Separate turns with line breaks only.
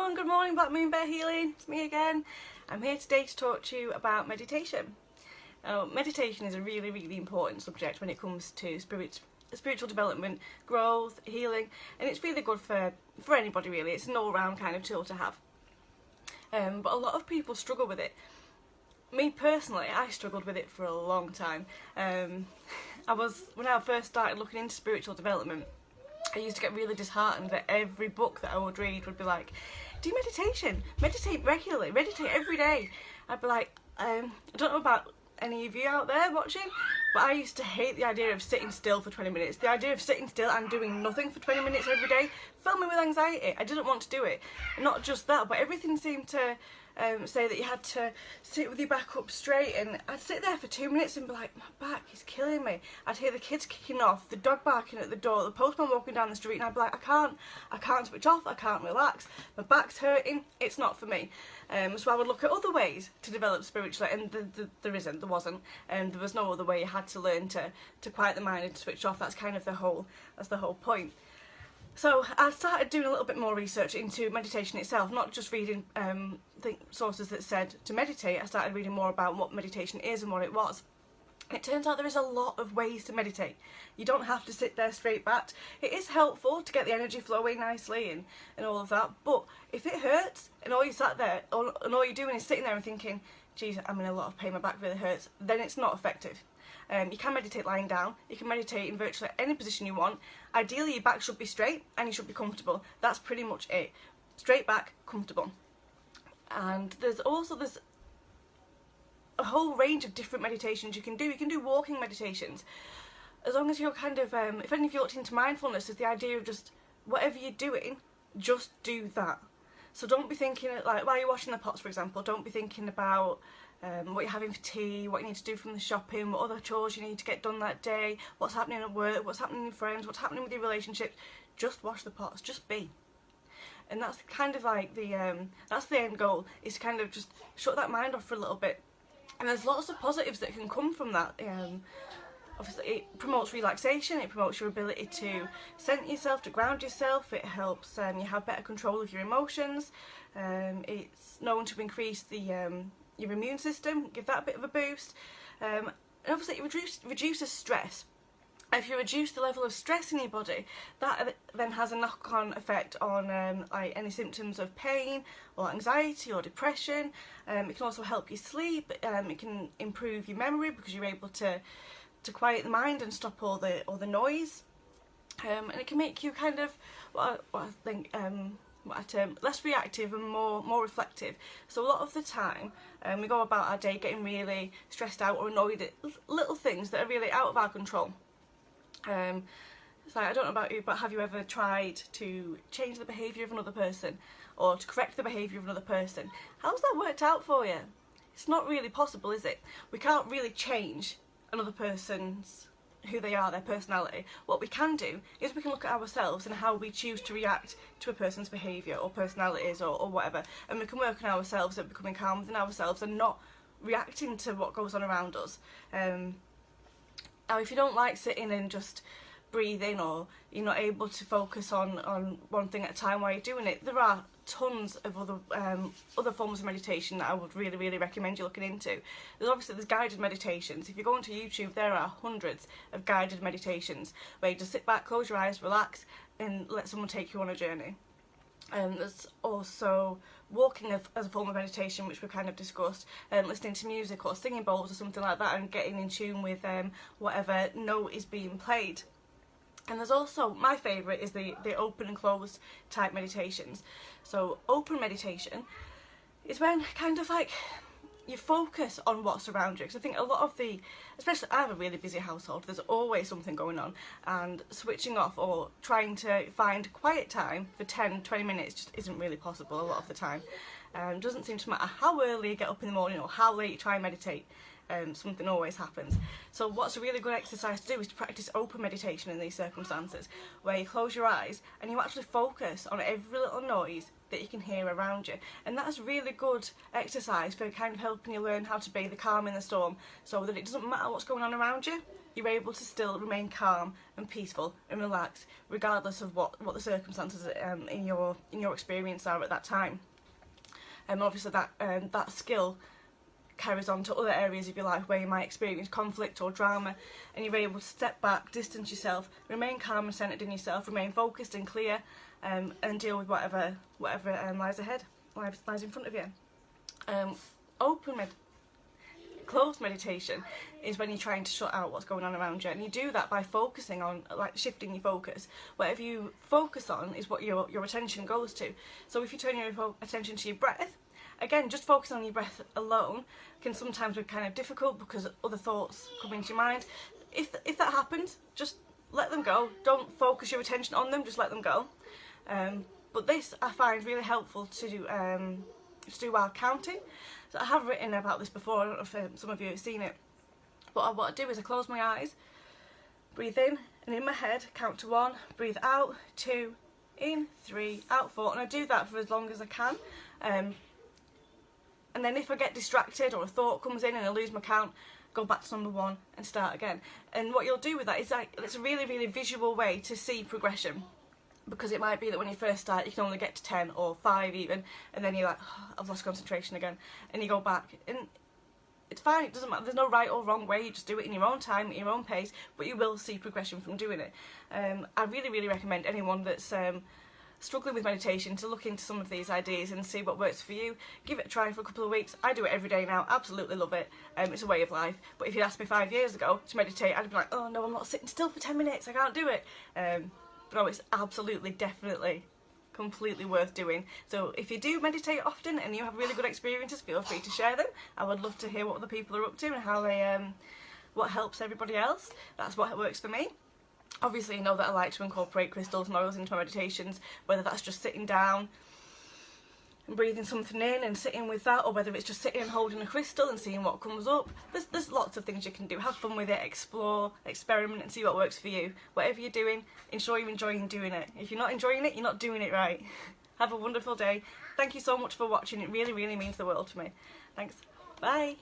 everyone, good morning, Black Moon Bear Healing, it's me again. I'm here today to talk to you about meditation. Meditation is a really important subject when it comes to spiritual development, growth, healing, and it's really good for anybody really. It's an all-round kind of tool to have. But a lot of people struggle with it. Me personally, I struggled with it for a long time. When I first started looking into spiritual development, I used to get really disheartened that every book that I would read would be like, do meditation, meditate regularly, meditate every day. I'd be like, I don't know about any of you out there watching, but I used to hate the idea of sitting still for 20 minutes. The idea of sitting still and doing nothing for 20 minutes every day filled me with anxiety. I didn't want to do it. Not just that, but everything seemed to say that you had to sit with your back up straight, and I'd sit there for 2 minutes and be like, my back is killing me. I'd hear the kids kicking off, the dog barking at the door, the postman walking down the street, and I'd be like, I can't switch off, I can't relax, my back's hurting, it's not for me. So I would look at other ways to develop spiritually, and there wasn't, and there was no other way. You had to learn to quiet the mind and to switch off. That's kind of the whole point. So I started doing a little bit more research into meditation itself, not just reading sources that said to meditate. I started reading more about what meditation is and what it was. It turns out there is a lot of ways to meditate. You don't have to sit there straight back. It is helpful to get the energy flowing nicely and all of that, but if it hurts and all you sat there and all you're doing is sitting there and thinking, geez, I'm in a lot of pain, my back really hurts, then it's not effective. You can meditate lying down, you can meditate in virtually any position you want. Ideally your back should be straight and you should be comfortable. That's pretty much it. Straight back, comfortable. And there's a whole range of different meditations you can do. You can do walking meditations. As long as you're kind of, if any of you looked into mindfulness, is the idea of just whatever you're doing, just do that. So don't be thinking, like while you're washing the pots for example, don't be thinking about what you're having for tea, what you need to do from the shopping, what other chores you need to get done that day, what's happening at work, what's happening with friends, what's happening with your relationships. Just wash the pots, just be. And that's kind of like that's the end goal, is to kind of just shut that mind off for a little bit. And there's lots of positives that can come from that. Obviously it promotes relaxation, it promotes your ability to center yourself, to ground yourself, it helps you have better control of your emotions. It's known to increase your immune system, give that a bit of a boost. And obviously it reduces stress. If you reduce the level of stress in your body, that then has a knock-on effect on like any symptoms of pain or anxiety or depression. It can also help you sleep. It can improve your memory because you're able to quiet the mind and stop all the noise. And it can make you kind of what I think what I term less reactive and more reflective. So a lot of the time we go about our day getting really stressed out or annoyed at little things that are really out of our control. So I don't know about you, but have you ever tried to change the behaviour of another person or to correct the behaviour of another person? How's that worked out for you? It's not really possible, is it? We can't really change another person's who they are, their personality. What we can do is we can look at ourselves and how we choose to react to a person's behaviour or personalities or whatever, and we can work on ourselves at becoming calm within ourselves and not reacting to what goes on around us. Now if you don't like sitting and just breathing, or you're not able to focus on one thing at a time while you're doing it, there are tons of other forms of meditation that I would really recommend you looking into. There's guided meditations. If you go onto YouTube, there are hundreds of guided meditations where you just sit back, close your eyes, relax and let someone take you on a journey. There's also walking as a form of meditation, which we kind of discussed, listening to music or singing bowls or something like that and getting in tune with whatever note is being played. And there's also, my favourite is the open and closed type meditations. So open meditation is when kind of like you focus on what's around you, because I think a lot of especially I have a really busy household, there's always something going on, and switching off or trying to find quiet time for 10-20 minutes just isn't really possible a lot of the time. Doesn't seem to matter how early you get up in the morning or how late you try and meditate, something always happens. So what's a really good exercise to do is to practice open meditation in these circumstances, where you close your eyes and you actually focus on every little noise that you can hear around you. And that's really good exercise for kind of helping you learn how to be the calm in the storm, so that it doesn't matter what's going on around you, you're able to still remain calm and peaceful and relaxed regardless of what the circumstances in your experience are at that time. Obviously that skill carries on to other areas of your life where you might experience conflict or drama, and you're able to step back, distance yourself, remain calm and centered in yourself, remain focused and clear, and deal with whatever lies ahead, lies in front of you. Closed meditation is when you're trying to shut out what's going on around you, and you do that by focusing on, like, shifting your focus. Whatever you focus on is what your attention goes to. So if you turn your attention to your breath, again, just focusing on your breath alone can sometimes be kind of difficult because other thoughts come into your mind. If that happens, just let them go. Don't focus your attention on them, just let them go. But this I find really helpful to do while counting. So I have written about this before, I don't know if some of you have seen it, but what I do is I close my eyes, breathe in, and in my head count to 1, breathe out, 2, in, 3, out, 4, and I do that for as long as I can. And then if I get distracted or a thought comes in and I lose my count, go back to number 1 and start again. And what you'll do with that is, like, it's a really, really visual way to see progression. Because it might be that when you first start you can only get to 10 or 5 even, and then you're like, oh, I've lost concentration again, and you go back, and it's fine, it doesn't matter, there's no right or wrong way, you just do it in your own time, at your own pace, but you will see progression from doing it. I really, really recommend anyone that's struggling with meditation to look into some of these ideas and see what works for you. Give it a try for a couple of weeks. I do it every day now, absolutely love it. It's a way of life. But if you'd asked me 5 years ago to meditate, I'd be like, oh no, I'm not sitting still for 10 minutes, I can't do it. But no, it's absolutely, definitely, completely worth doing. So if you do meditate often and you have really good experiences, feel free to share them. I would love to hear what other people are up to and how they, what helps everybody else. That's what works for me. Obviously, you know that I like to incorporate crystals and oils into my meditations, whether that's just sitting down and breathing something in and sitting with that, or whether it's just sitting and holding a crystal and seeing what comes up. There's lots of things you can do. Have fun with it, explore, experiment, and see what works for you. Whatever you're doing, ensure you're enjoying doing it. If you're not enjoying it, you're not doing it right. Have a wonderful day. Thank you so much for watching. It really, really means the world to me. Thanks. Bye.